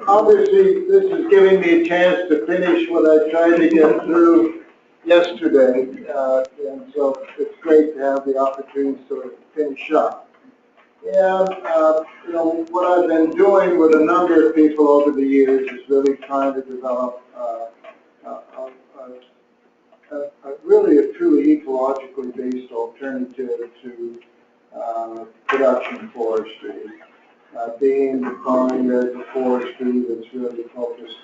Obviously, this is giving me a chance to finish what I tried to get through yesterday, and so it's great to have the opportunity to sort of finish up. And, you know, what I've been doing with a number of people over the years is really trying to develop really a truly ecologically based alternative to production forestry, being defined as a forestry that's really focused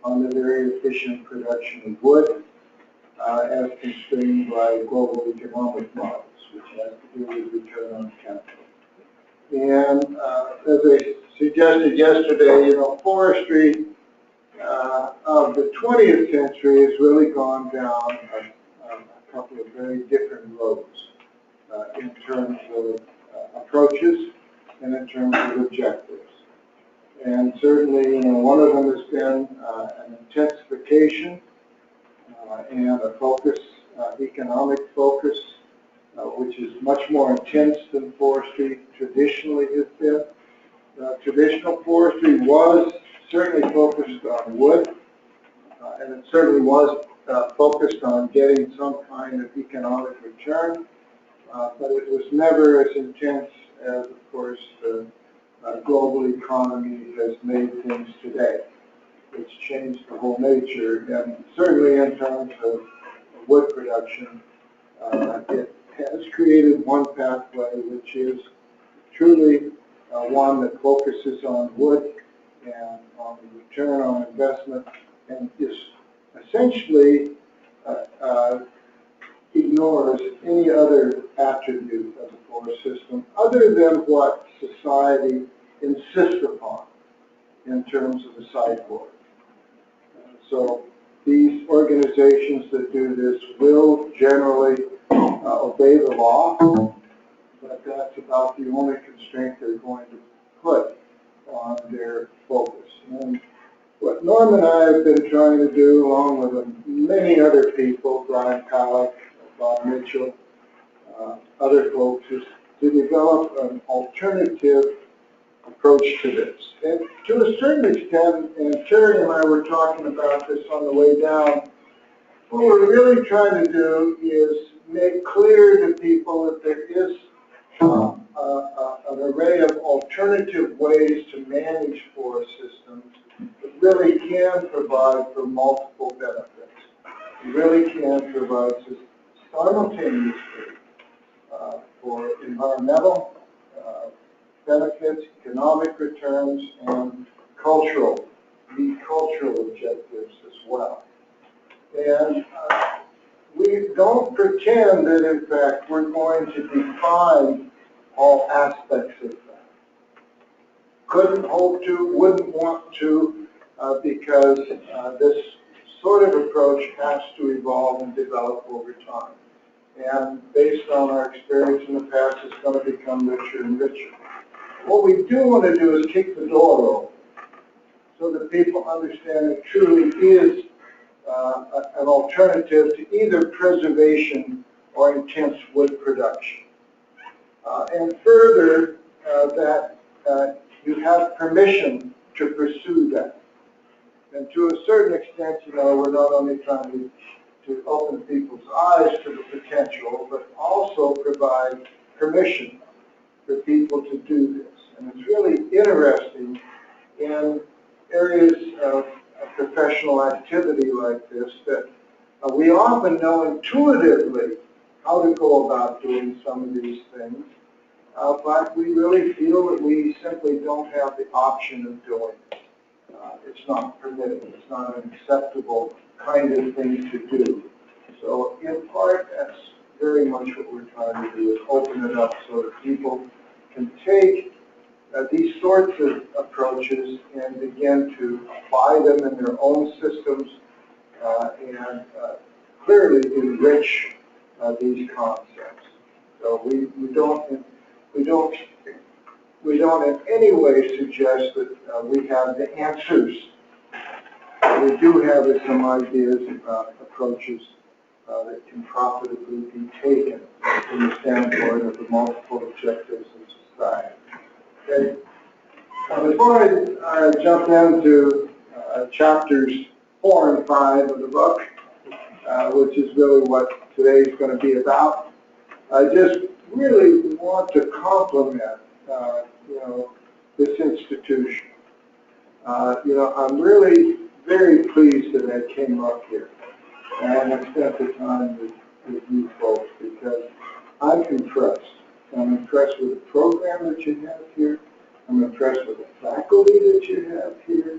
on the very efficient production of wood as constrained by global economic models, which has to do with return on capital. And as I suggested yesterday, you know, forestry of the 20th century has really gone down a couple of very different roads in terms of approaches and in terms of objectives. And certainly, you know, one of them has been an intensification and a focus, economic focus, which is much more intense than forestry traditionally has been. Traditional forestry was certainly focused on wood, and it certainly was focused on getting some kind of economic return, but it was never as intense as, of course, the global economy has made things today. It's changed the whole nature, and certainly in terms of wood production, it has created one pathway, which is truly one that focuses on wood and on the return on investment, and is essentially ignores any other attribute of the forest system other than what society insists upon in terms of the sideboard. So these organizations that do this will generally obey the law, but that's about the only constraint they're going to put on their focus. And what Norm and I have been trying to do, along with many other people, Brian Palak, Bob Mitchell, other folks, is to develop an alternative approach to this. And to a certain extent, and Terry and I were talking about this on the way down, what we're really trying to do is make clear to people that there is an array of alternative ways to manage forest systems that really can provide for multiple benefits. It really can provide simultaneously for environmental benefits, economic returns, and cultural objectives as well. And we don't pretend that, in fact, we're going to define all aspects of that. Couldn't hope to, wouldn't want to, because this sort of approach has to evolve and develop over time. And based on our experience in the past, it's going to become richer and richer. What we do want to do is kick the door open so that people understand it truly is an alternative to either preservation or intense wood production. And further, that you have permission to pursue that. And to a certain extent, you know, we're not only trying to open people's eyes to the potential, but also provide permission for people to do this. And it's really interesting in areas of professional activity like this that we often know intuitively how to go about doing some of these things, but we really feel that we simply don't have the option of doing it. It's not permitted. It's not an acceptable kind of thing to do. So in part, that's very much what we're trying to do, is open it up so that people can take these sorts of approaches and begin to apply them in their own systems and clearly enrich these concepts. So we don't in any way suggest that we have the answers. We do have some ideas about approaches that can profitably be taken from the standpoint of the multiple objectives of society. Okay. Before I jump into chapters 4 and 5 of the book, which is really what today is going to be about, I just really want to compliment, this institution. I'm really very pleased that I came up here and I spent the time with you folks because I can trust. I'm impressed with the program that you have here. I'm impressed with the faculty that you have here.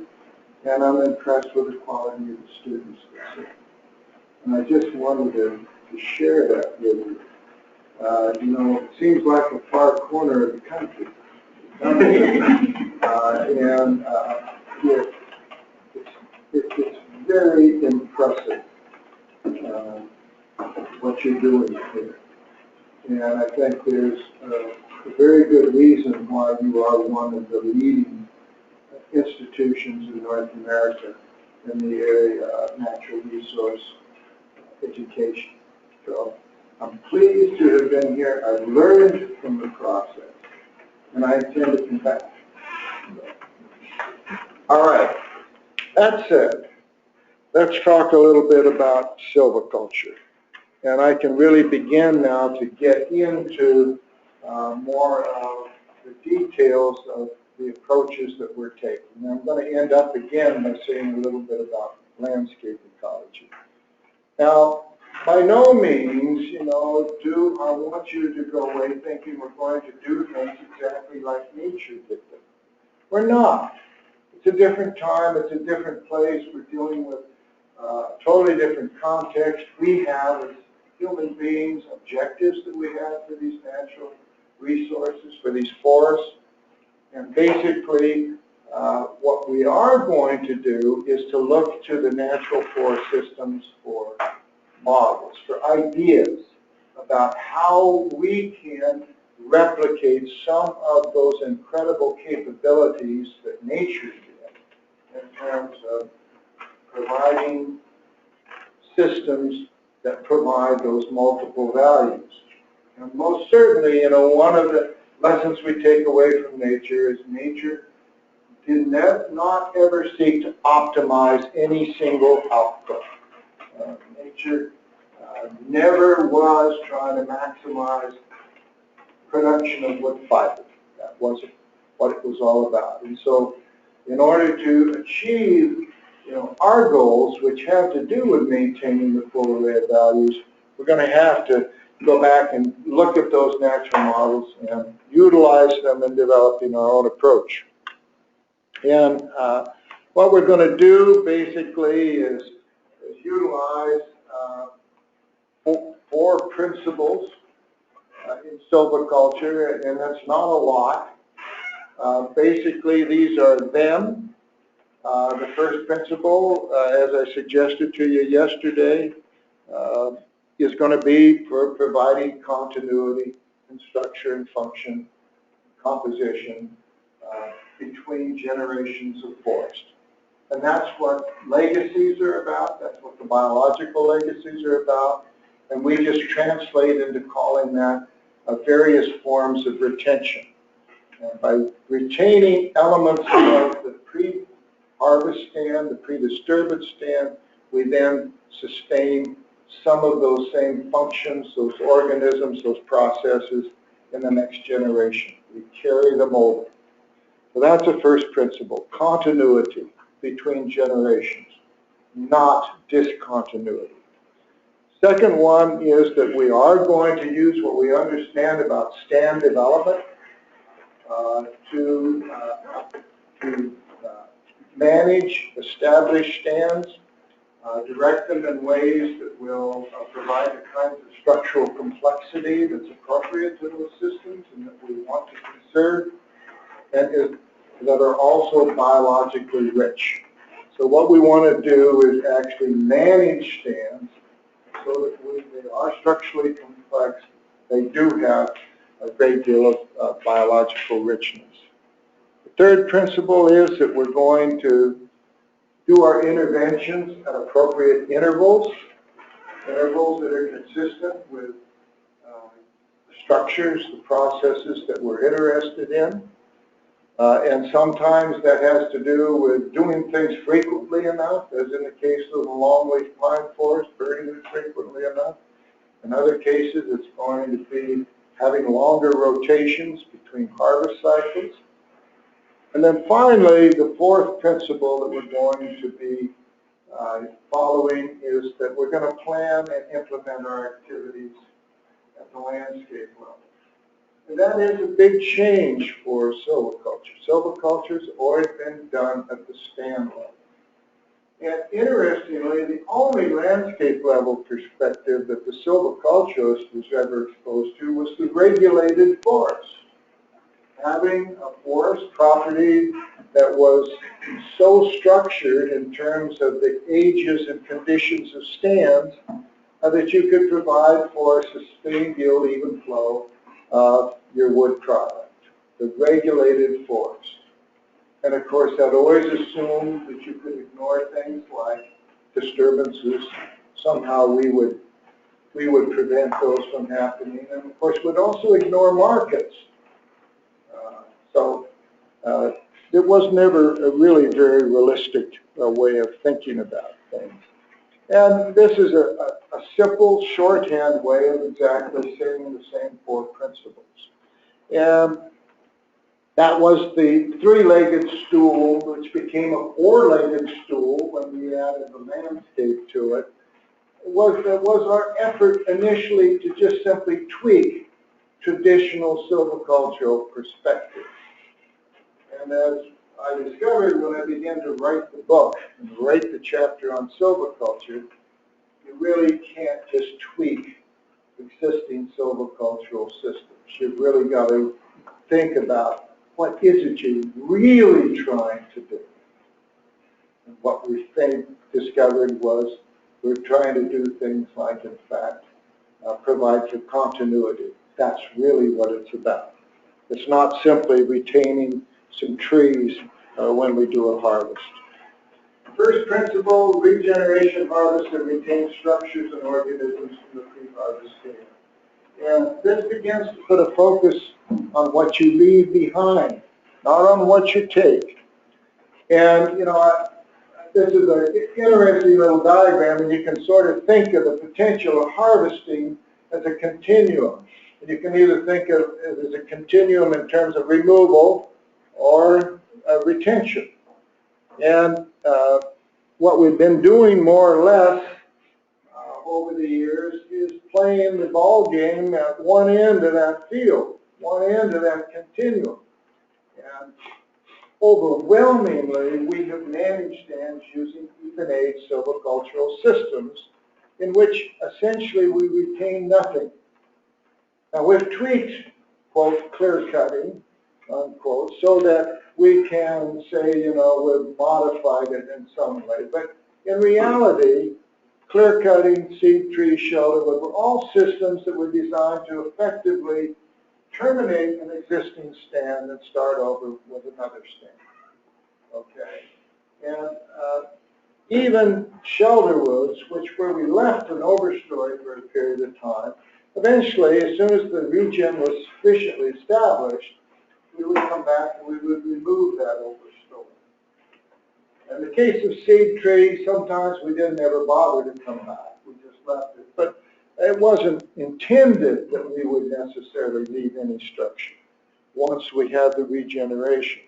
And I'm impressed with the quality of the students that's here. And I just wanted to share that with you. It seems like a far corner of the country. It's very impressive what you're doing here. And I think there's a very good reason why you are one of the leading institutions in North America in the area of natural resource education. So I'm pleased to have been here. I've learned from the process, and I intend to come back. All right. That said, let's talk a little bit about silviculture. And I can really begin now to get into more of the details of the approaches that we're taking. And I'm going to end up again by saying a little bit about landscape ecology. Now, by no means, do I want you to go away thinking we're going to do things exactly like nature did them. We're not. It's a different time. It's a different place. We're dealing with totally different context. We have, as human beings, objectives that we have for these natural resources, for these forests. And basically, what we are going to do is to look to the natural forest systems for models, for ideas about how we can replicate some of those incredible capabilities that nature did in terms of providing systems that provide those multiple values. And most certainly, one of the lessons we take away from nature is nature did not ever seek to optimize any single output. Nature never was trying to maximize production of wood fiber. That wasn't what it was all about. And so in order to achieve our goals, which have to do with maintaining the full array of values, we're going to have to go back and look at those natural models and utilize them in developing our own approach. And what we're going to do basically is utilize 4 principles in silviculture, and that's not a lot. Basically, these are them. The first principle, as I suggested to you yesterday, is going to be for providing continuity and structure and function, composition between generations of forest. And that's what legacies are about. That's what the biological legacies are about. And we just translate into calling that various forms of retention. And by retaining elements of the pre-harvest stand, the pre-disturbance stand, we then sustain some of those same functions, those organisms, those processes in the next generation. We carry them over. So that's the first principle, continuity between generations, not discontinuity. Second one is that we are going to use what we understand about stand development to manage established stands, direct them in ways that will provide the kinds of structural complexity that's appropriate to those systems and that we want to conserve, and that are also biologically rich. So what we want to do is actually manage stands so that when they are structurally complex, they do have a great deal of biological richness. The third principle is that we're going to do our interventions at appropriate intervals that are consistent with the structures, the processes that we're interested in. And sometimes that has to do with doing things frequently enough, as in the case of the longleaf pine forest, burning it frequently enough. In other cases, it's going to be having longer rotations between harvest cycles. And then finally, the fourth principle that we're going to be following is that we're going to plan and implement our activities at the landscape level. And that is a big change for silviculture. Silviculture's always been done at the stand level. And interestingly, the only landscape level perspective that the silviculturist was ever exposed to was the regulated forest. Having a forest property that was so structured in terms of the ages and conditions of stands that you could provide for a sustained yield, even flow of your wood product, the regulated forest. And of course, that always assumed that you could ignore things like disturbances. Somehow we would prevent those from happening. And of course, we'd also ignore markets. So it was never a really very realistic way of thinking about things. And this is a simple shorthand way of exactly saying the same four principles. And that was the three-legged stool, which became a four-legged stool when we added the landscape to it. Was our effort initially to just simply tweak traditional silvicultural perspectives. And as I discovered when I began to write the book and write the chapter on silviculture, you really can't just tweak existing silvicultural systems. You've really got to think about what is it you're really trying to do. And what we discovered was we're trying to do things like, in fact, provide for continuity. That's really what it's about. It's not simply retaining some trees when we do a harvest. First principle, regeneration harvests that retain structures and organisms from the pre-harvest stage. And this begins to put a focus on what you leave behind, not on what you take. And, you know, this is an interesting little diagram, and you can sort of think of the potential of harvesting as a continuum. And you can either think of it as a continuum in terms of removal or retention. And what we've been doing more or less over the years is playing the ball game at one end of that field, one end of that continuum. And overwhelmingly, we have managed stands using even-age silvicultural systems in which essentially we retain nothing. Now, we've tweaked, quote, clear cutting, unquote, so that we can say, you know, we've modified it in some way. But in reality, clear cutting, seed tree, shelter, were all systems that were designed to effectively terminate an existing stand and start over with another stand. Okay? And even shelter woods, where we left an overstory for a period of time, eventually, as soon as the regen was sufficiently established, we would come back and we would remove that overstory. In the case of seed trees, sometimes we didn't ever bother to come back. We just left it. But it wasn't intended that we would necessarily leave any structure once we had the regeneration.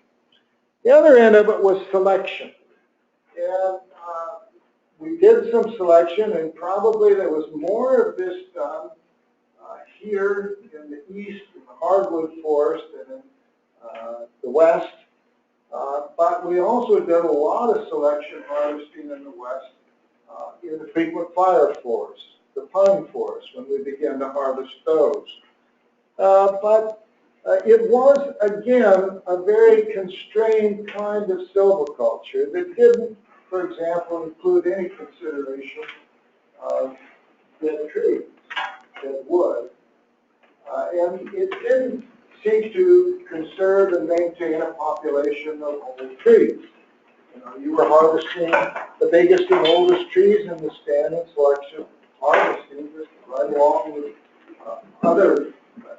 The other end of it was selection. And we did some selection, and probably there was more of this done here in the east, in the hardwood forest, and in the west. But we also did a lot of selection harvesting in the west in the frequent fire forests, the pine forests, when we began to harvest those. But it was, again, a very constrained kind of silviculture that didn't, for example, include any consideration of dead trees, dead wood. And it didn't seek to conserve and maintain a population of old trees. You know, you were harvesting the biggest and oldest trees in the stand and selection, harvesting just right along with other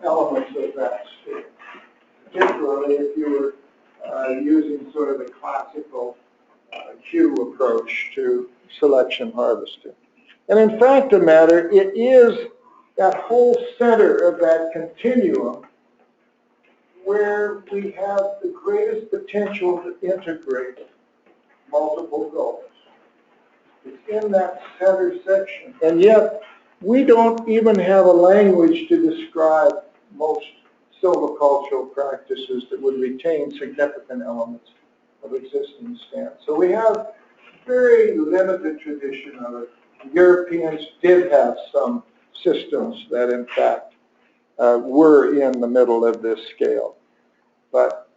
elements of that stand. Particularly if you were using sort of the classical Q approach to selection harvesting. And in fact of the matter, it is that whole center of that continuum where we have the greatest potential to integrate multiple goals. It's in that center section. And yet, we don't even have a language to describe most silvicultural practices that would retain significant elements of existing stands. So we have very limited tradition of it. The Europeans did have some systems that, in fact, were in the middle of this scale. But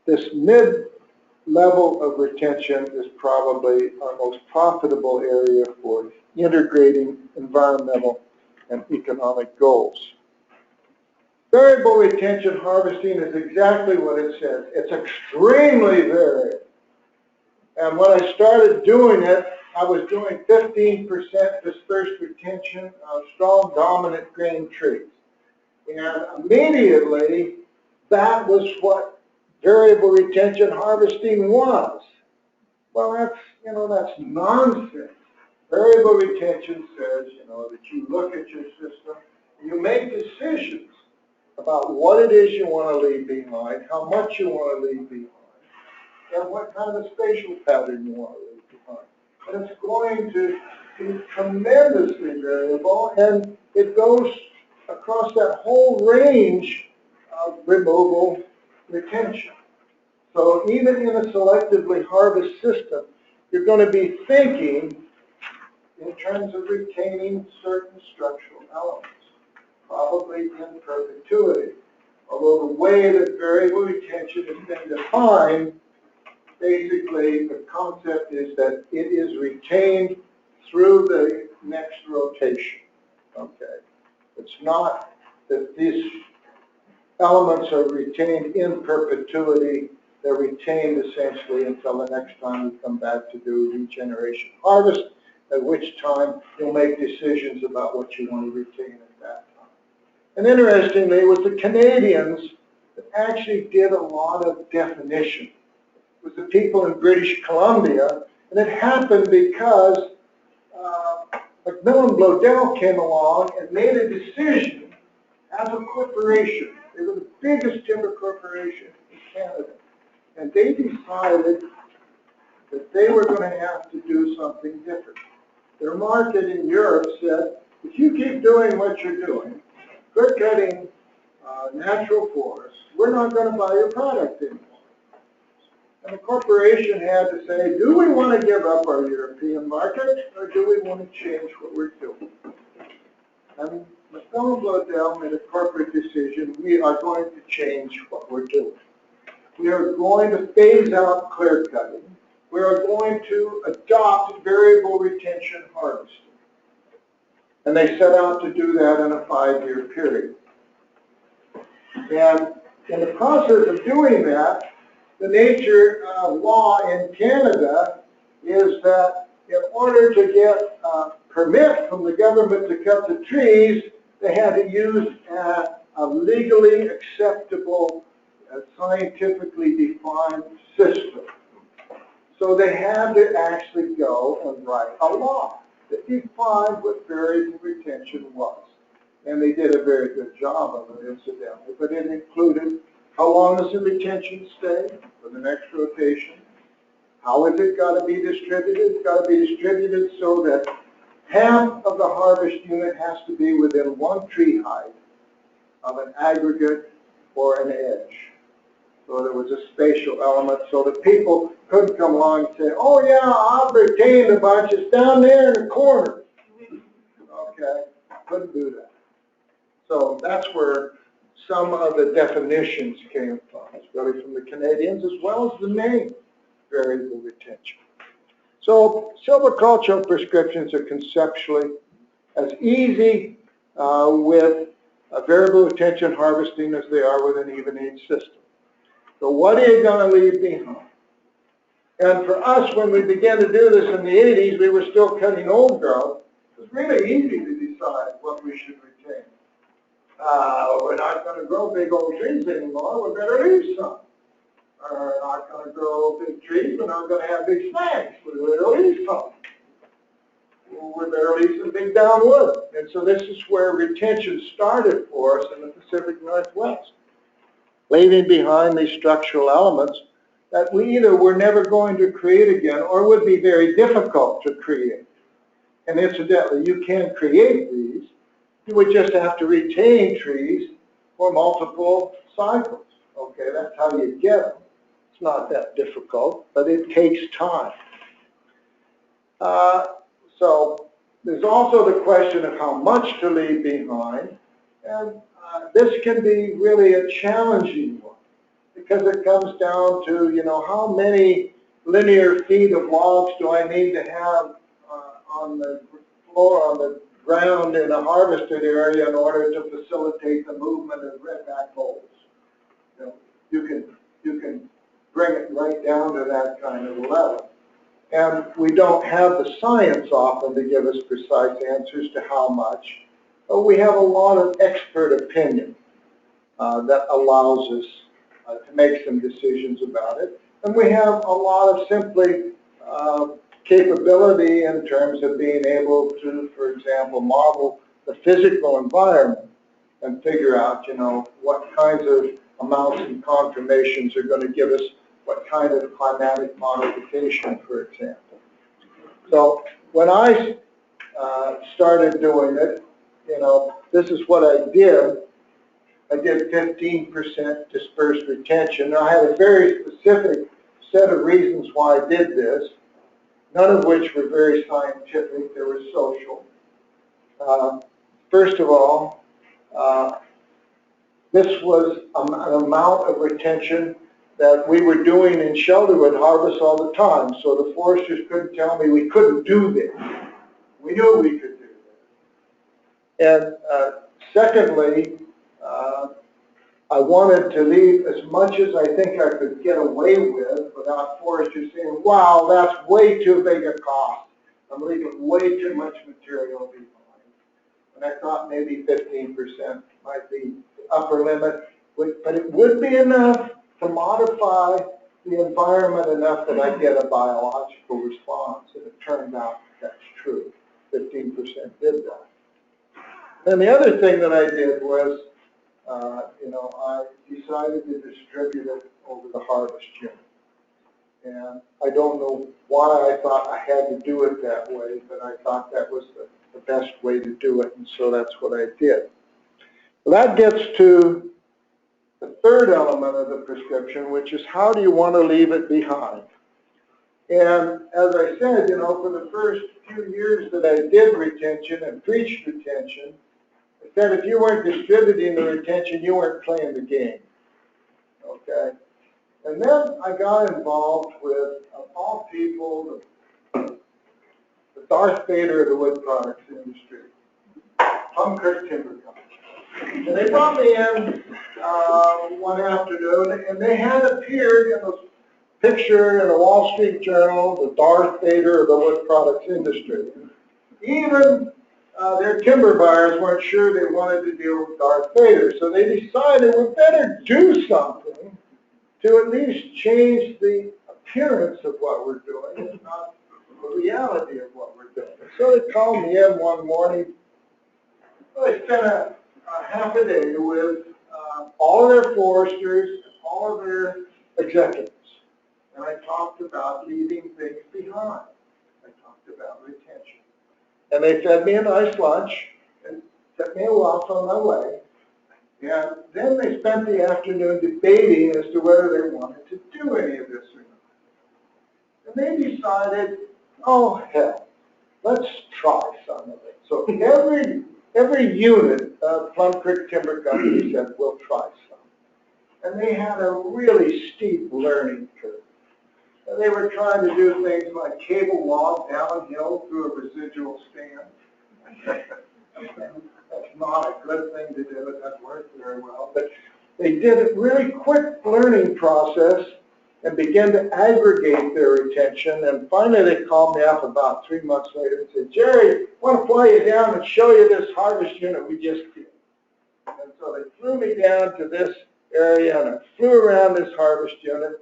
this mid-level of retention is probably our most profitable area for integrating environmental and economic goals. Variable retention harvesting is exactly what it says. It's extremely varied. And when I started doing it, I was doing 15% dispersed retention of strong dominant grain trees. And immediately, that was what variable retention harvesting was. Well, that's nonsense. Variable retention says, that you look at your system, and you make decisions about what it is you want to leave behind, how much you want to leave behind, and what kind of a spatial pattern you want to leave behind. And it's going to be tremendously variable, and it goes across that whole range of removal retention. So even in a selectively harvest system, you're going to be thinking in terms of retaining certain structural elements, probably in perpetuity. Although the way that variable retention has been defined, basically the concept is that it is retained through the next rotation. Okay. It's not that these elements are retained in perpetuity. They're retained essentially until the next time we come back to do regeneration harvest, at which time you'll make decisions about what you want to retain at that time. And interestingly, it was the Canadians that actually did a lot of definition. It was the people in British Columbia, and it happened because Macmillan Bloedel came along and made a decision as a corporation. They were the biggest timber corporation in Canada. And they decided that they were going to have to do something different. Their market in Europe said, if you keep doing what you're doing, quit cutting natural forests, we're not going to buy your product anymore. And the corporation had to say, do we want to give up our European market, or do we want to change what we're doing? And Macmillan Bloedel made a corporate decision, we are going to change what we're doing. We are going to phase out clear cutting. We are going to adopt variable retention harvesting. And they set out to do that in a 5-year period. And in the process of doing that, the nature law in Canada is that in order to get a permit from the government to cut the trees, they had to use a legally acceptable, scientifically defined system. So they had to actually go and write a law that defined what variable retention was. And they did a very good job of it, incidentally. But it included how long does the retention stay for the next rotation? How is it got to be distributed? It's got to be distributed so that half of the harvest unit has to be within one tree height of an aggregate or an edge. So there was a spatial element so that people couldn't come along and say, oh yeah, I've retained a bunch, it's down there in the corner. Okay, couldn't do that. So that's where some of the definitions came from. It's really from the Canadians as well as the main variable retention. So silvicultural prescriptions are conceptually as easy with variable retention harvesting as they are with an even age system. So what are you going to leave behind? And for us, when we began to do this in the 80s, we were still cutting old growth. It was really easy to decide what we should retain. We're not going to grow big old trees anymore. We better leave some. are not going to grow big trees. We're not going to have big snags where the leaves come. Where there are leaves and big downwood. And so this is where retention started for us in the Pacific Northwest, leaving behind these structural elements that we either were never going to create again or would be very difficult to create. And incidentally, you can create these. You would just have to retain trees for multiple cycles. Okay, that's how you get them. It's not that difficult, but it takes time. So there's also the question of how much to leave behind. And this can be really a challenging one, because it comes down to, how many linear feet of logs do I need to have on the floor, on the ground in a harvested area in order to facilitate the movement of redback voles. You can bring it right down to that kind of level. And we don't have the science often to give us precise answers to how much, but we have a lot of expert opinion that allows us to make some decisions about it. And we have a lot of simply capability in terms of being able to, for example, model the physical environment and figure out, what kinds of amounts and conformations are going to give us what kind of climatic modification, for example. So when I started doing it, this is what I did. I did 15% dispersed retention. Now, I had a very specific set of reasons why I did this, none of which were very scientific. They were social. First of all, this was an amount of retention that we were doing in shelterwood harvest all the time. So the foresters couldn't tell me we couldn't do this. We knew we could do this. And secondly, I wanted to leave as much as I think I could get away with without foresters saying, wow, that's way too big a cost. I'm leaving way too much material behind. And I thought maybe 15% might be the upper limit, but it would be enough to modify the environment enough that I get a biological response. And it turned out that's true. 15% did that. And the other thing that I did was, I decided to distribute it over the harvest unit. And I don't know why I thought I had to do it that way, but I thought that was the best way to do it, and so that's what I did. Well, that gets to the third element of the prescription, which is how do you want to leave it behind? And as I said, for the first few years that I did retention and preached retention, I said if you weren't distributing the retention, you weren't playing the game. Okay? And then I got involved with, of all people, the Darth Vader of the wood products industry, Plum-Creek Timber Company. And they brought me in one afternoon, and they had appeared in a picture in a Wall Street Journal, the Darth Vader of the wood products industry. Even their timber buyers weren't sure they wanted to deal with Darth Vader, so they decided we better do something to at least change the appearance of what we're doing, if not the reality of what we're doing. So they called me in one morning. I spent a half a day with all of their foresters and all of their executives. And I talked about leaving things behind. I talked about retention. And they fed me a nice lunch and sent me off on my way. And then they spent the afternoon debating as to whether they wanted to do any of this or not. And they decided, oh, hell, let's try some of it. So every unit of Plum Creek Timber Company said, we'll try some. And they had a really steep learning curve. And they were trying to do things like cable log downhill through a residual stand. That's not a good thing to do. It doesn't work very well. But they did a really quick learning process and began to aggregate their retention. And finally, they called me up about 3 months later and said, Jerry, I want to fly you down and show you this harvest unit we just did. And so they flew me down to this area, and I flew around this harvest unit.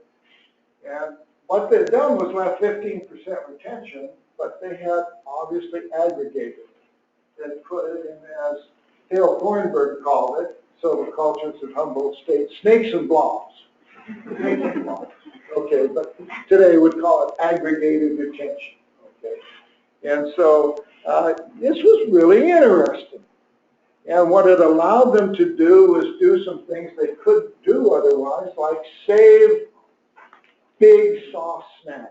And what they'd done was left 15% retention, but they had obviously aggregated. They put it in, as Dale Thornburg called it, Silvicultures of Humboldt State, snakes and blobs. Snakes and blobs. Okay, but today we'd call it aggregated retention. Okay, and so this was really interesting. And what it allowed them to do was do some things they couldn't do otherwise, like save big soft snags.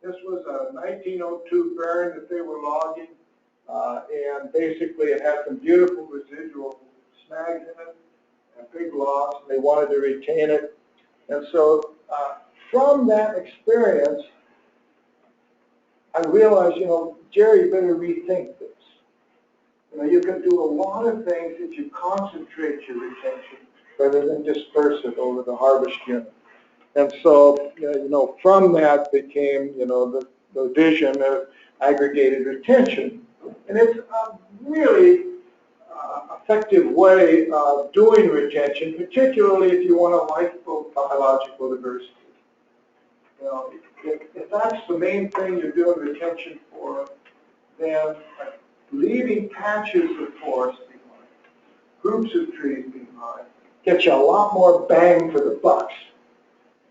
This was a 1902 burn that they were logging, and basically it had some beautiful residual snags in it and big logs, and they wanted to retain it. And so from that experience, I realized, Jerry, you better rethink this. You can do a lot of things if you concentrate your retention rather than disperse it over the harvest unit. And so, from that became, the vision of aggregated retention. And it's a really effective way of doing retention, particularly if you want to lifeboat biological diversity. If that's the main thing you're doing retention for, then leaving patches of forest behind, groups of trees behind, gets you a lot more bang for the bucks.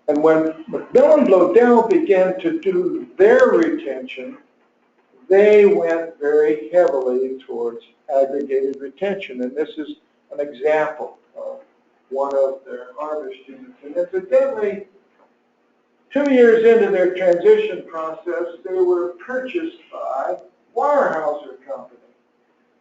And when McMillan and Lodell began to do their retention, they went very heavily towards aggregated retention. And this is an example of one of their harvest units. And incidentally, 2 years into their transition process, they were purchased by Weyerhaeuser Company.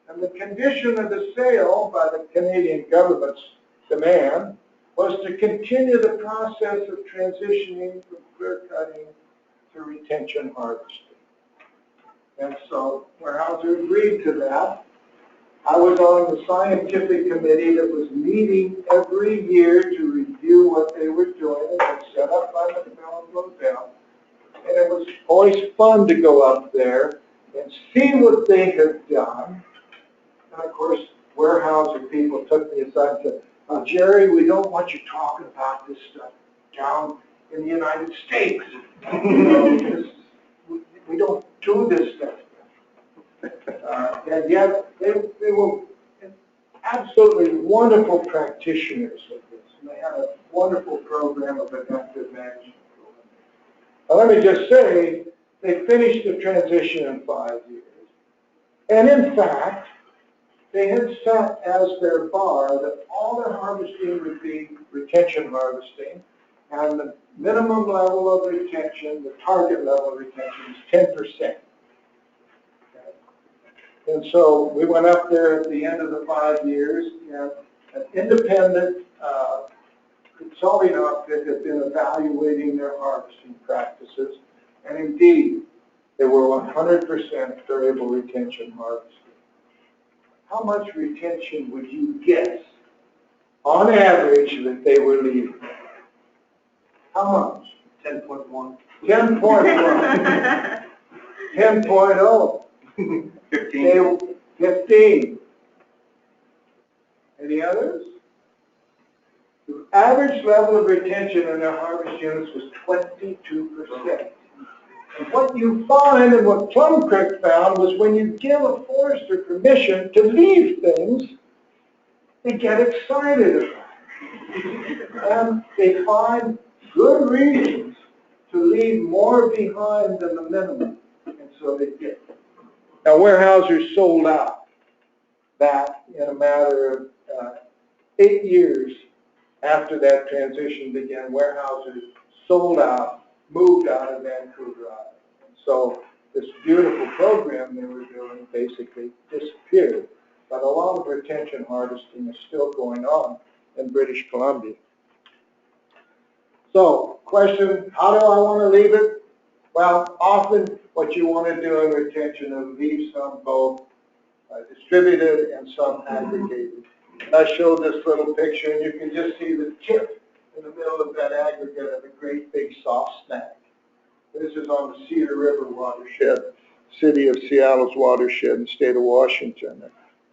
And the condition of the sale by the Canadian government's demand was to continue the process of transitioning from clear cutting to retention harvesting. And so Weyerhaeuser agreed to that. I was on the scientific committee that was meeting every year to review what they were doing. It was set up by McMillan and Lodell. And it was always fun to go up there and see what they had done. And of course, Weyerhaeuser people took me aside and said, Jerry, we don't want you talking about this stuff down in the United States. We don't do this stuff. And yet, they were absolutely wonderful practitioners of this. And they had a wonderful program of adaptive management. Now, let me just say, they finished the transition in 5 years. And in fact, they had set as their bar that all their harvesting would be retention harvesting, and the minimum level of retention, the target level of retention is 10%. And so we went up there at the end of the 5 years, and an independent consulting outfit had been evaluating their harvesting practices, and indeed, they were 100% variable retention harvesting. How much retention would you guess, on average, that they were leaving? How much? 10.1. 10.1. 10.0. 15. 15. Any others? The average level of retention in their harvest units was 22%. And what you find, and what Plum Creek found, was when you give a forester permission to leave things, they get excited about it. And they find good reasons to leave more behind than the minimum. And so they did. Now, Weyerhaeuser sold out that in a matter of 8 years after that transition began. Weyerhaeuser sold out, moved out of Vancouver Island. And so this beautiful program they were doing basically disappeared. But a lot of retention harvesting is still going on in British Columbia. So, question, how do I want to leave it? Well, often what you want to do in retention is leave some both distributed and some aggregated. And I showed this little picture, and you can just see the tip in the middle of that aggregate of a great big soft snag. This is on the Cedar River watershed, City of Seattle's watershed in the state of Washington.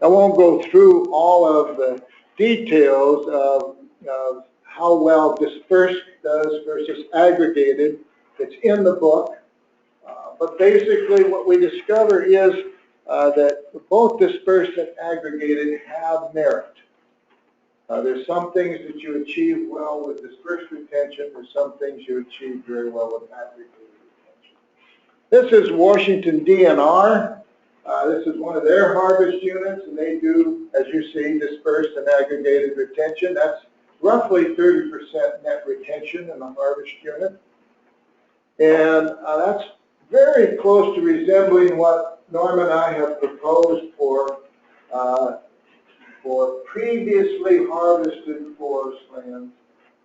I won't go through all of the details of how well dispersed does versus aggregated. It's in the book. But basically what we discover is that both dispersed and aggregated have merit. There's some things that you achieve well with dispersed retention. There's some things you achieve very well with aggregated retention. This is Washington DNR. This is one of their harvest units, and they do, as you see, dispersed and aggregated retention. That's roughly 30% net retention in the harvest unit. And that's very close to resembling what Norm and I have proposed for previously harvested forest lands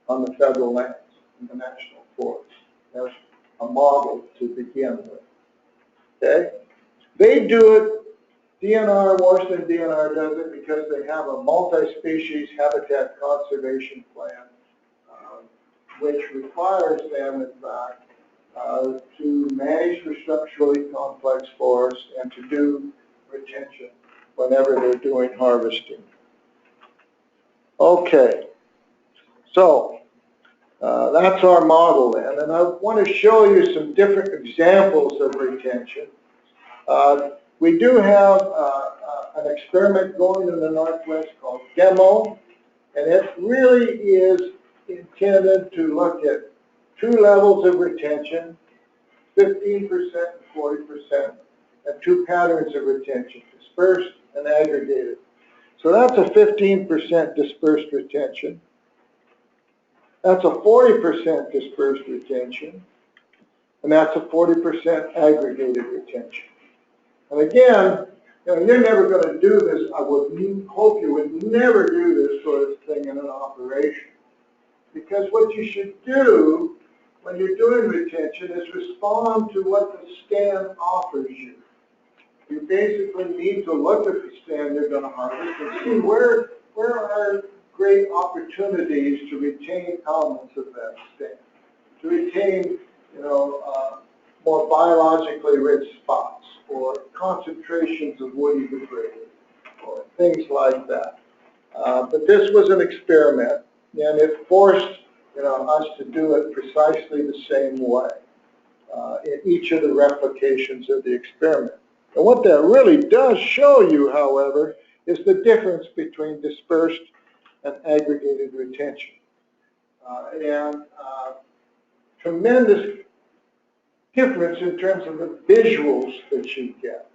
on the federal lands in the national forest. That's a model to begin with. Okay? They do it, Washington DNR does it because they have a multi-species habitat conservation plan, which requires them, in fact, to manage for structurally complex forests and to do retention whenever they're doing harvesting. Okay, so that's our model then, and I want to show you some different examples of retention. We do have an experiment going in the Northwest called DEMO, and it really is intended to look at two levels of retention, 15% and 40%, and two patterns of retention, dispersed and aggregated. So that's a 15% dispersed retention. That's a 40% dispersed retention. And that's a 40% aggregated retention. And again, you're never going to do this. I would hope you would never do this sort of thing in an operation. Because what you should do when you're doing retention is respond to what the stand offers you. You basically need to look at the stand you're going to harvest and see where are great opportunities to retain elements of that stand, to retain, more biologically rich spots or concentrations of woody debris or things like that. But this was an experiment, and it forced us to do it precisely the same way in each of the replications of the experiment. And what that really does show you, however, is the difference between dispersed and aggregated retention. Tremendous difference in terms of the visuals that you get.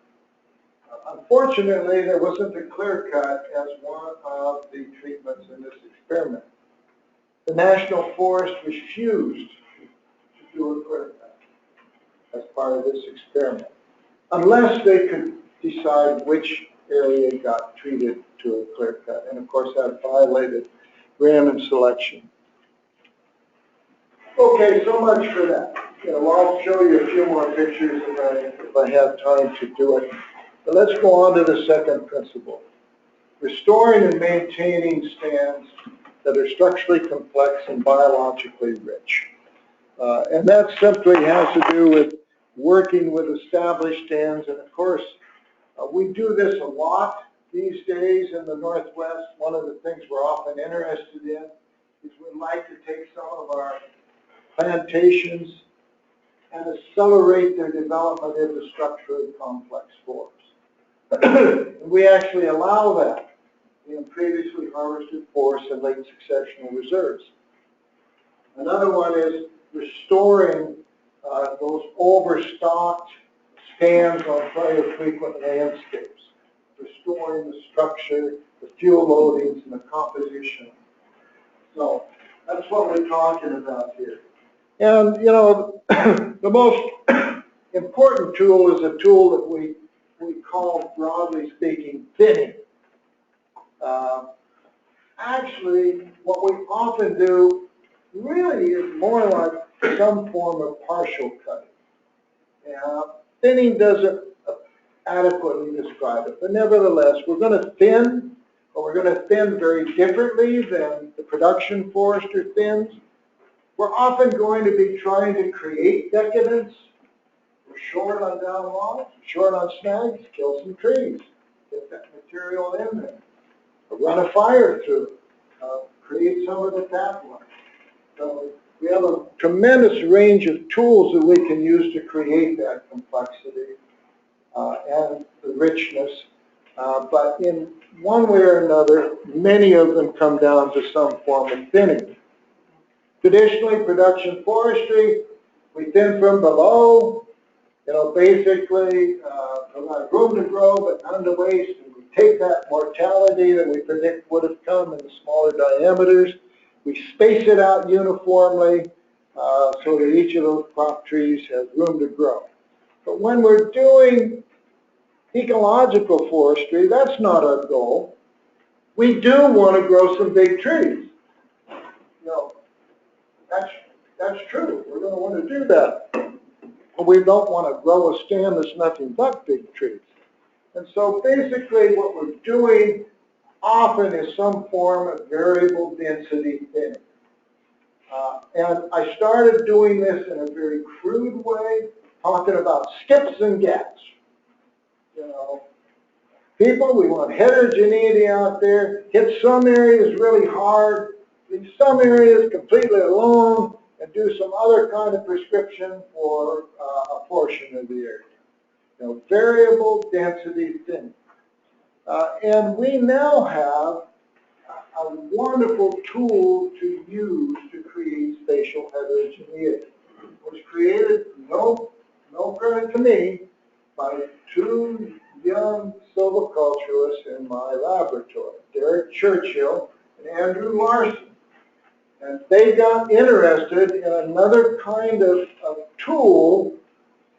Unfortunately, there wasn't a clear cut as one of the treatments in this experiment. The National Forest refused to do a clear cut as part of this experiment, unless they could decide which area got treated to a clear cut. And of course, that violated random selection. Okay, so much for that. I'll show you a few more pictures if I have time to do it. But let's go on to the second principle. Restoring and maintaining stands that are structurally complex and biologically rich. And that simply has to do with working with established stands. And of course, we do this a lot these days in the Northwest. One of the things we're often interested in is we'd like to take some of our plantations and accelerate their development into structurally complex forests. We actually allow that in previously harvested forests and late successional reserves. Another one is restoring those overstocked stands on very frequent landscapes, restoring the structure, the fuel loadings, and the composition. So that's what we're talking about here. And, the most important tool is a tool that we call, broadly speaking, thinning. Actually, what we often do really is more like some form of partial cutting. Thinning doesn't adequately describe it, but nevertheless, we're going to thin, but we're going to thin very differently than the production forester thins. We're often going to be trying to create decadence. We're short on down logs, short on snags, kill some trees, get that material in there. Run a fire through it, create some of the tap lines. So we have a tremendous range of tools that we can use to create that complexity and the richness. But in one way or another, many of them come down to some form of thinning. Traditionally, production forestry, we thin from below, basically provide room to grow but none to waste. And we take that mortality that we predict would have come in the smaller diameters, we space it out uniformly so that each of those crop trees has room to grow. But when we're doing ecological forestry, that's not our goal. We do want to grow some big trees. That's true. We're going to want to do that. But we don't want to grow a stand that's nothing but big trees. And so basically what we're doing often is some form of variable density thinning. And I started doing this in a very crude way, talking about skips and gaps. People, we want heterogeneity out there, hit some areas really hard, leave some areas completely alone, and do some other kind of prescription for a portion of the area. Variable density thinning. And we now have a wonderful tool to use to create spatial heterogeneity. It was created, no credit to me, by two young silviculturists in my laboratory, Derek Churchill and Andrew Larson. And they got interested in another kind of tool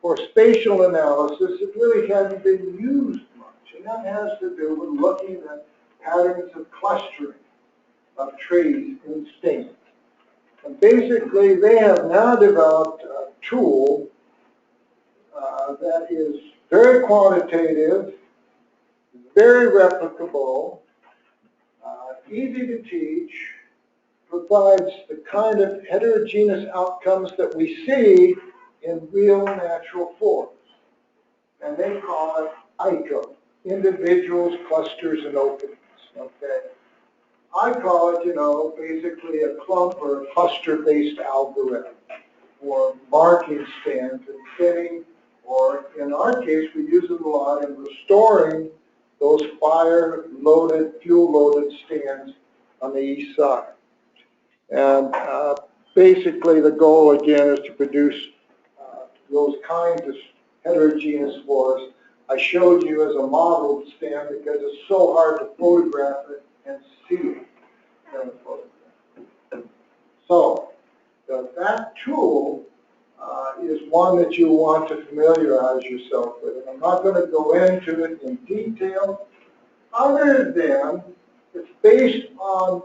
for spatial analysis that really hadn't been used much. And that has to do with looking at patterns of clustering of trees in stands. And basically, they have now developed a tool that is very quantitative, very replicable, easy to teach, provides the kind of heterogeneous outcomes that we see in real natural forests. And they call it ICO, individuals, clusters, and openings. Okay? I call it, basically a clump or a cluster-based algorithm for marking stands and thinning, or in our case, we use it a lot in restoring those fire-loaded, fuel-loaded stands on the east side. And basically the goal, again, is to produce those kinds of heterogeneous forests. I showed you as a model stand because it's so hard to photograph it and see it in a photograph. So that tool is one that you want to familiarize yourself with. And I'm not going to go into it in detail, other than it's based on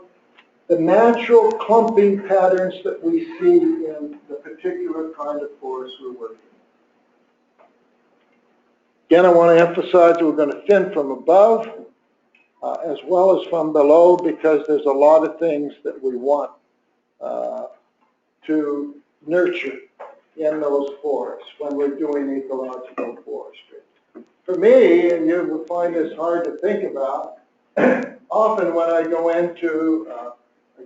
the natural clumping patterns that we see in the particular kind of forest we're working in. Again, I want to emphasize that we're going to thin from above as well as from below, because there's a lot of things that we want to nurture in those forests when we're doing ecological forestry. For me, and you will find this hard to think about, often when I go into a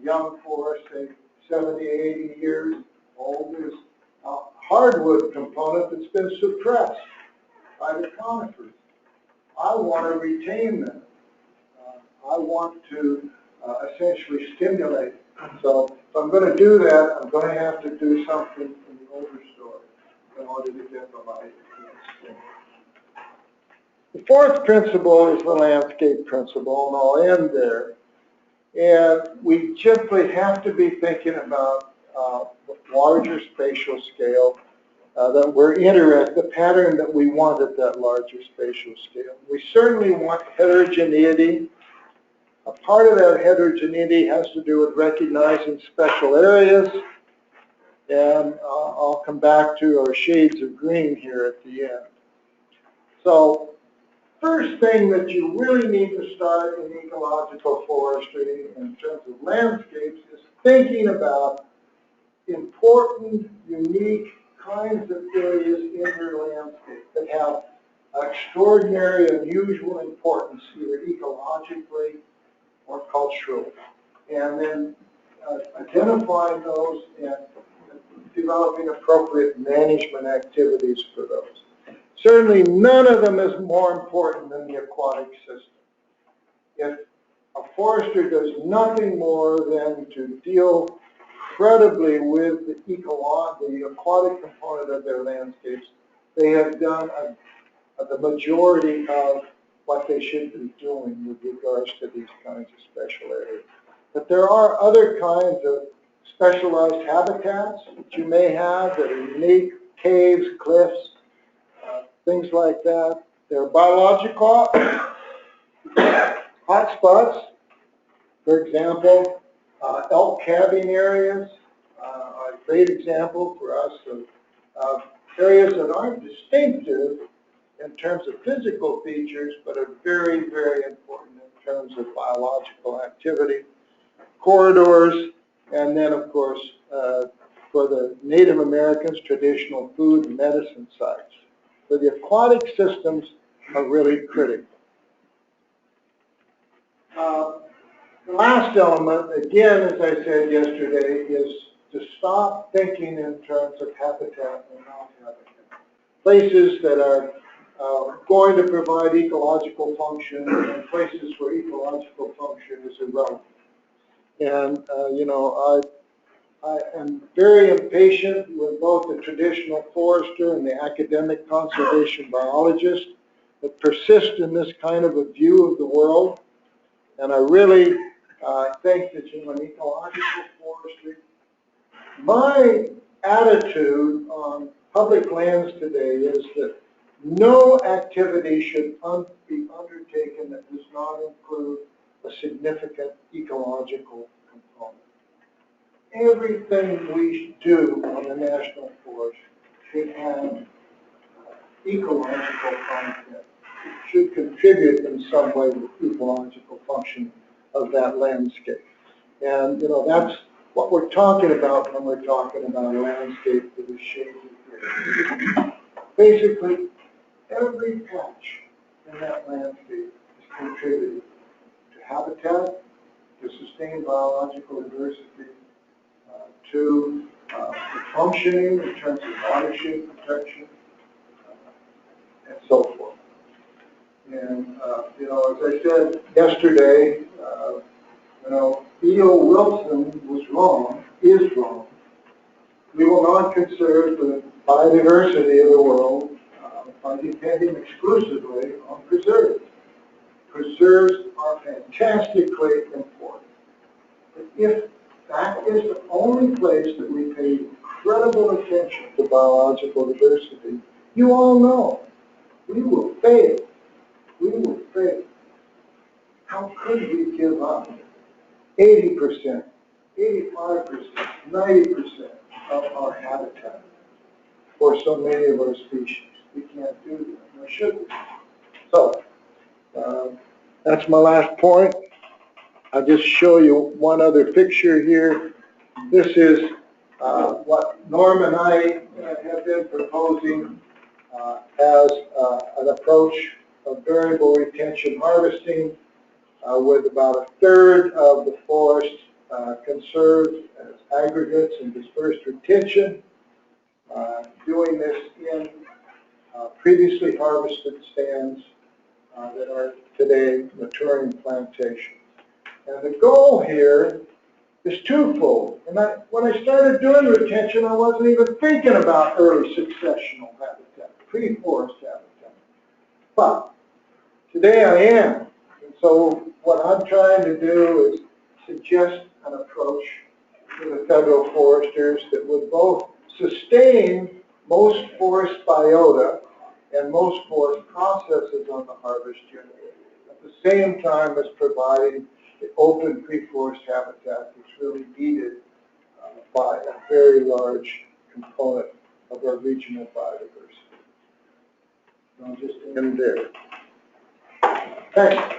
young forest, say 70, 80 years old, there's a hardwood component that's been suppressed by the conifers. I want to retain them. I want to essentially stimulate it. So if I'm going to do that, I'm going to have to do something in the overstory in order to get the light. The fourth principle is the landscape principle, and I'll end there. And we simply have to be thinking about the larger spatial scale that we're interested, the pattern that we want at that larger spatial scale. We certainly want heterogeneity. A part of that heterogeneity has to do with recognizing special areas, and I'll come back to our shades of green here at the end. So, first thing that you really need to start in ecological forestry in terms of landscapes is thinking about important, unique kinds of areas in your landscape that have extraordinary, unusual importance, either ecologically or culturally. And then identifying those and developing appropriate management activities for those. Certainly none of them is more important than the aquatic system. If a forester does nothing more than to deal credibly with the aquatic component of their landscapes, they have done the majority of what they should be doing with regards to these kinds of special areas. But there are other kinds of specialized habitats that you may have that are unique, caves, cliffs, things like that. There are biological hotspots, for example, elk calving areas are a great example for us of areas that aren't distinctive in terms of physical features, but are very, very important in terms of biological activity. Corridors, and then, of course, for the Native Americans, traditional food and medicine sites. So the aquatic systems are really critical. The last element, again, as I said yesterday, is to stop thinking in terms of habitat and non-habitat. Places that are going to provide ecological function and places where ecological function is irrelevant. And, you know, I am very impatient with both the traditional forester and the academic conservation biologist that persist in this kind of a view of the world. And I really think that in ecological forestry, my attitude on public lands today is that no activity should be undertaken that does not include a significant ecological component. Everything we do on the national forest should have ecological content. It should contribute in some way to the ecological function of that landscape. And, you know, that's what we're talking about when we're talking about a landscape that is shaded here. Basically, every patch in that landscape is contributing to habitat, to sustain biological diversity, to the functioning in terms of watershed protection, and so forth. And, you know, as I said yesterday, you know, E.O. Wilson was wrong, is wrong. We will not conserve the biodiversity of the world by depending exclusively on preserves. Preserves are fantastically important. But if that is the only place that we pay incredible attention to biological diversity, you all know we will fail. We will fail. How could we give up 80%, 85%, 90% of our habitat for so many of our species? We can't do that, nor should we. So, that's my last point. I'll just show you one other picture here. This is what Norm and I have been proposing as an approach of variable retention harvesting with about a third of the forest conserved as aggregates and dispersed retention. Doing this in previously harvested stands that are today maturing plantations. And the goal here is twofold. And when I started doing retention, I wasn't even thinking about early successional habitat, pre-forest habitat. But today I am. And so what I'm trying to do is suggest an approach to the federal foresters that would both sustain most forest biota and most forest processes on the harvest unit, at the same time as providing the open pre-forest habitat that's really needed by a very large component of our regional biodiversity. I'll just end there. Thanks.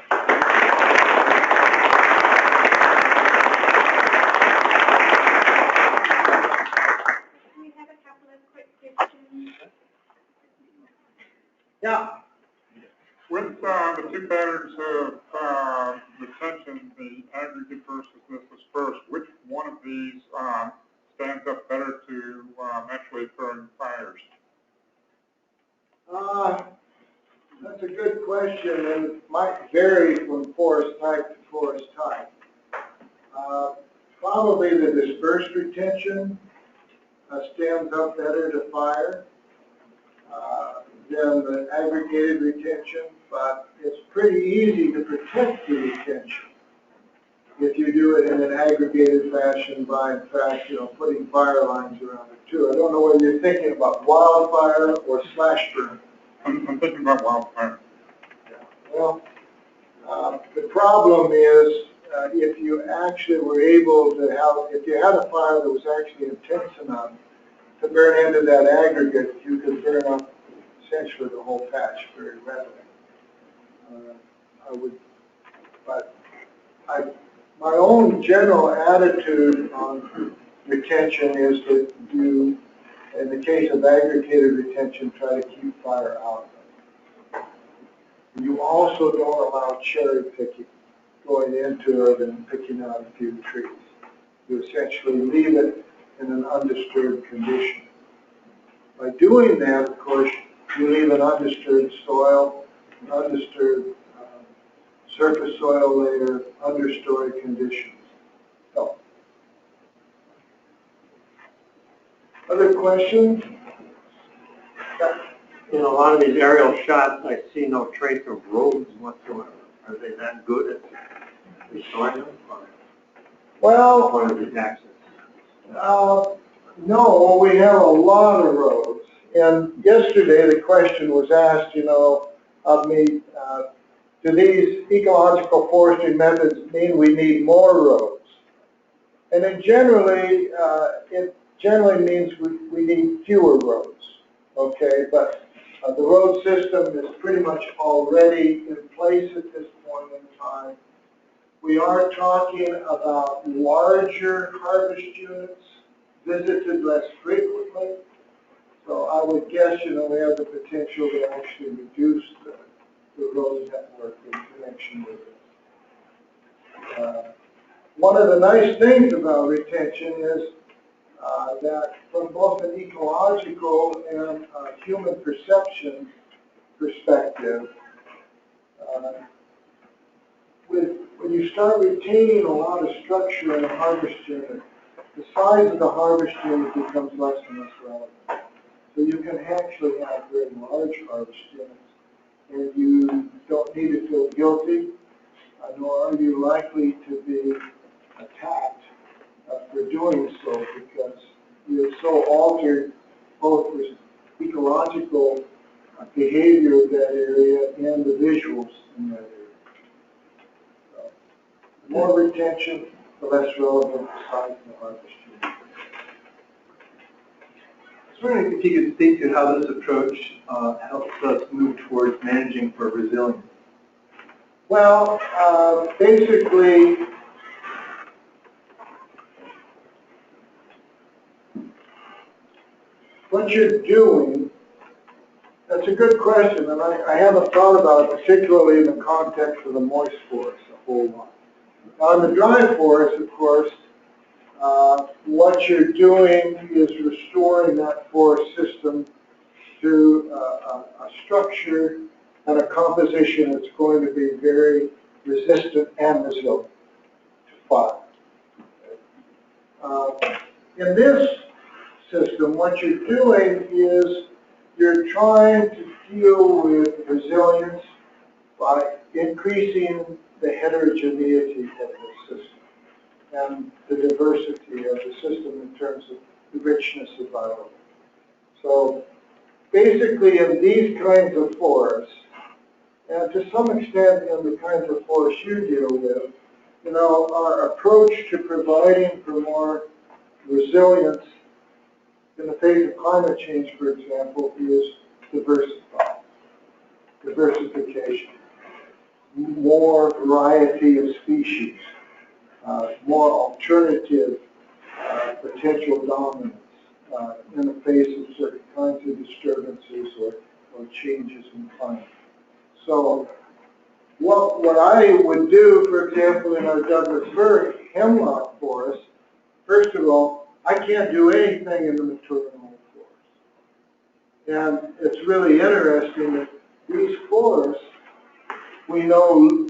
We have a couple of quick questions. Yeah. With the two patterns of retention, the aggregate versus dispersed, which one of to naturally occurring fires? That's a good question, and it might vary from forest type to forest type. Probably the dispersed retention stands up better to fire than the aggregated retention, but it's pretty easy to protect the retention if you do it in an aggregated fashion by, in fact, putting fire lines around it too. I don't know whether you're thinking about wildfire or slash burn. I'm thinking about wildfire. Well, the problem is if you actually were able to if you had a fire that was actually intense enough to burn into that aggregate, you could burn up essentially the whole patch very readily. My own general attitude on retention is that you, in the case of aggregated retention, try to keep fire out. You also don't allow cherry picking, going into it and picking out a few trees. You essentially leave it in an undisturbed condition. By doing that, of course, you leave an undisturbed soil, an undisturbed surface soil layer, understory conditions. So, other questions? In a lot of these aerial shots, I see no trace of roads whatsoever. Are they that good at restoring them? Well, Or is it access? no, we have a lot of roads. And yesterday the question was asked, of me, do these ecological forestry methods mean we need more roads? And it generally means we need fewer roads, okay? But the road system is pretty much already in place at this point in time. We are talking about larger harvest units, visited less frequently. So I would guess, we have the potential to actually reduce the road network in connection with it. One of the nice things about retention is that from both an ecological and human perception perspective, when you start retaining a lot of structure in a harvest unit, the size of the harvest unit becomes less and less relevant. So you can actually have very large harvest units, and you don't need to feel guilty, nor are you likely to be attacked for doing so, because you've so altered both the ecological behavior of that area and the visuals in that area. So, the more retention, the less relevant the size of the harvest unit. I was wondering if you could speak to how this approach helps us move towards managing for resilience. Well, basically, what you're doing, that's a good question, and I haven't thought about it, particularly in the context of the moist forest a whole lot. Now, in the dry forest, of course, what you're doing is restoring that forest system to a structure and a composition that's going to be very resistant and resilient to fire. In this system, what you're doing is you're trying to deal with resilience by increasing the heterogeneity of the system and the diversity of the system in terms of the richness of biology. So basically in these kinds of forests, and to some extent in the kinds of forests you deal with, our approach to providing for more resilience in the face of climate change, for example, is diversification, more variety of species, more alternative potential dominance in the face of certain kinds of disturbances or changes in climate. So what I would do, for example, in our Douglas fir hemlock forest, first of all, I can't do anything in the mature and old forest. And it's really interesting that these forests, we know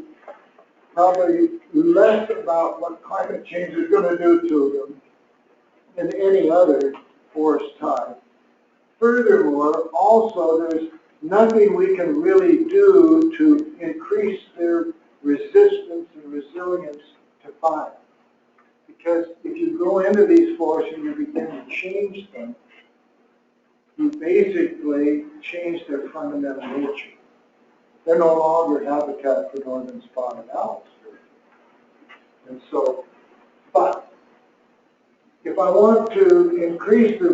probably less about what climate change is going to do to them than any other forest type. Furthermore, also there's nothing we can really do to increase their resistance and resilience to fire. Because if you go into these forests and you begin to change them, you basically change their fundamental nature. They're no longer habitat for northern spotted owls. And so, but if I want to increase the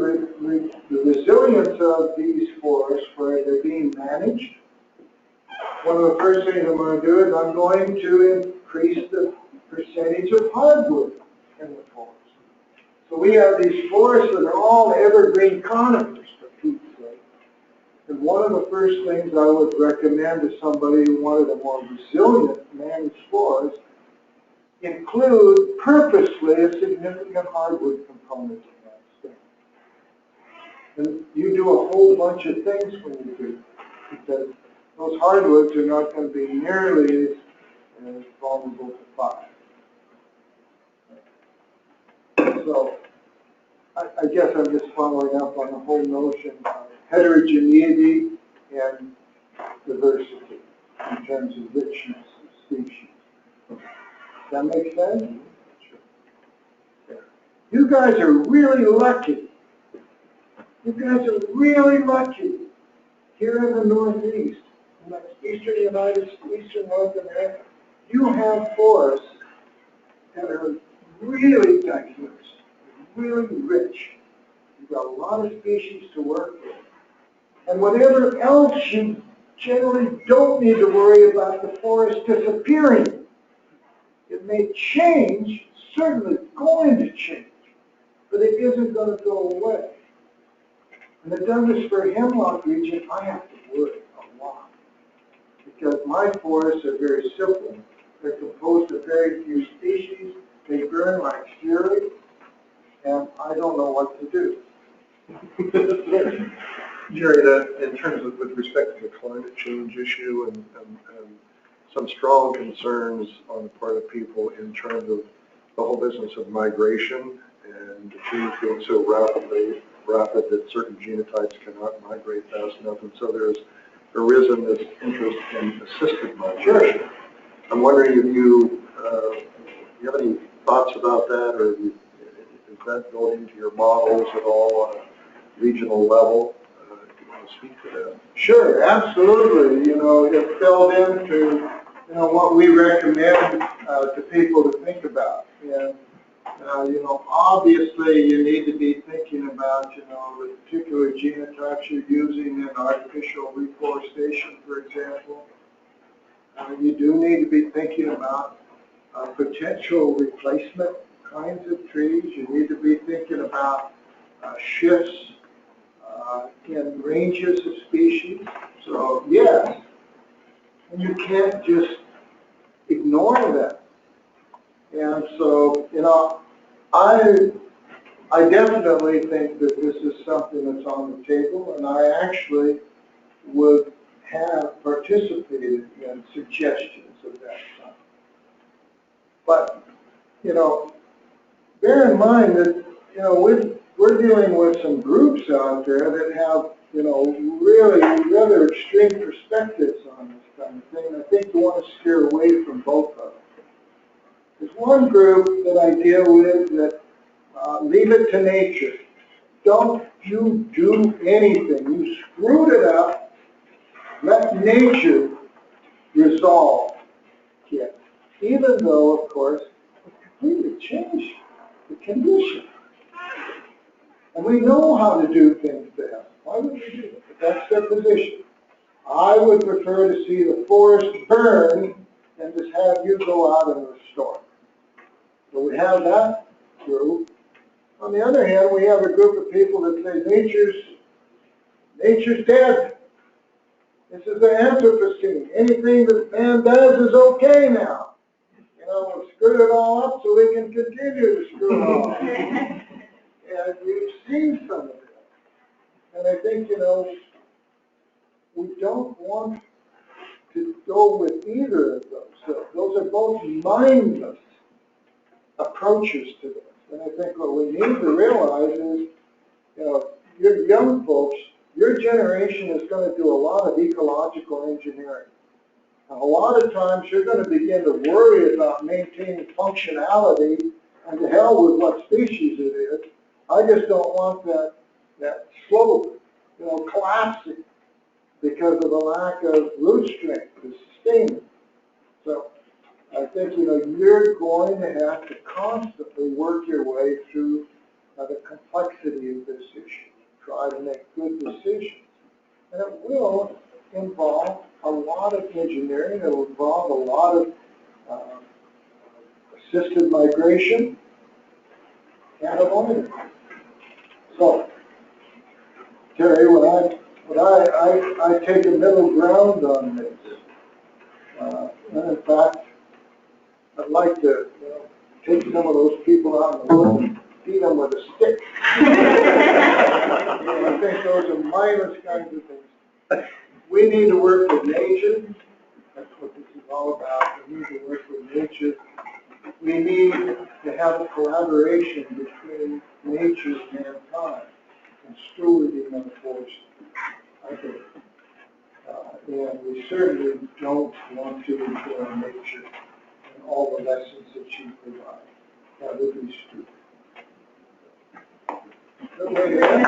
resilience of these forests where they're being managed, one of the first things I'm going to do is I'm going to increase the percentage of hardwood in the forest. So we have these forests that are all evergreen conifers, for Pete's sake. And one of the first things I would recommend to somebody who wanted a more resilient managed forest include purposely a significant hardwood component in that state. And you do a whole bunch of things when you do, because those hardwoods are not going to be nearly as vulnerable to fire. So I guess I'm just following up on the whole notion of heterogeneity and diversity in terms of richness of species. Does that make sense? Sure. You guys are really lucky. You guys are really lucky here in the Northeast, in the eastern United States, eastern North America. You have forests that are really diverse, really rich. You've got a lot of species to work with. And whatever else you generally don't need to worry about the forest disappearing. It may change, certainly going to change, but it isn't going to go away. And it does this for hemlock region, I have to worry a lot. Because my forests are very simple. They're composed of very few species. They burn like fury, and I don't know what to do. Jerry, that in terms of with respect to the climate change issue and some strong concerns on the part of people in terms of the whole business of migration and the change being so rapid that certain genotypes cannot migrate fast enough, and so there's arisen this interest in assisted migration. Sure. I'm wondering if you have any thoughts about that, or is that built into your models at all on a regional level? If you want to speak to that. Sure, absolutely. You know, it's built into what we recommend to people to think about. And obviously you need to be thinking about the particular genotypes you're using in artificial reforestation, for example. You do need to be thinking about potential replacement kinds of trees. You need to be thinking about shifts in ranges of species. So yes, and you can't just ignore that. And so, I definitely think that this is something that's on the table, and I actually would have participated in suggestions of that kind. But, bear in mind that, we're dealing with some groups out there that have, really rather extreme perspectives on this kind of thing. I think you want to steer away from both of them. There's one group that I deal with that leave it to nature. Don't you do anything. You screwed it up. Let nature resolve it. Even though, of course, it completely changed the condition. And we know how to do things better. Why would we do it? But that's their position. I would prefer to see the forest burn than just have you go out and restore. So we have that group. On the other hand, we have a group of people that say nature's dead. This is the Anthropocene. Anything that man does is okay now. We've screwed it all up so we can continue to screw it all up. And we've seen some of it. And I think, we don't want to go with either of those. So those are both mindless approaches to this. And I think what we need to realize is, your young folks, your generation is going to do a lot of ecological engineering. And a lot of times you're going to begin to worry about maintaining functionality, and to hell with what species it is. I just don't want that slope, collapsing because of a lack of root strength to sustain it. So I think, you're going to have to constantly work your way through the complexity of this issue, try to make good decisions. And it will involve a lot of engineering, it will involve a lot of assisted migration, can't avoid it. So, Terry, when I take a middle ground on this, and in fact, I'd like to take some of those people out in the woods and beat them with a stick. I think those are mindless kinds of things. We need to work with nature. That's what this is all about. We need to work with nature. We need to have a collaboration between nature and mankind and stewarding of the forest, I think. And we certainly don't want to ignore nature and all the lessons that she provides. That would be stupid. Good way to end.